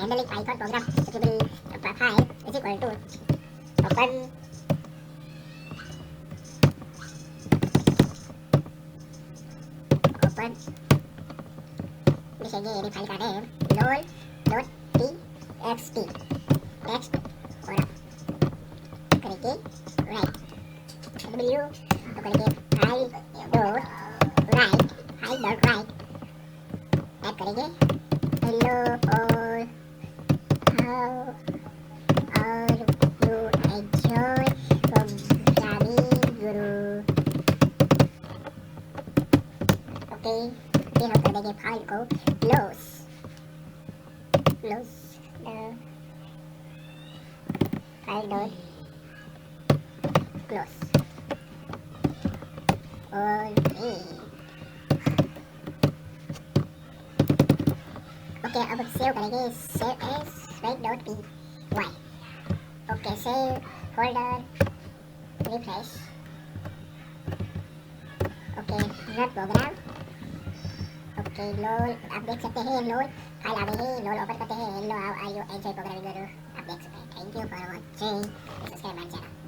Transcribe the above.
handling Python program executable file is equal to open लिखेंगे ये file का name lol.txt text और करेंगे राइट w तो करेंगे फाइल डॉट राइट टाइप करेंगे hello all how are you enjoy programming guru okay फिर हम कर देंगे फाइल को close file dot close okay अब सेव करेंगे save as write dot P Y okay save folder refresh okay run program okay लोल आप देख सकते हैं लोल फाइल आ गई है लोल ओपन करते हैं hello how are you enjoy programming आप देख सकते हैं thank you for watching subscribe my channel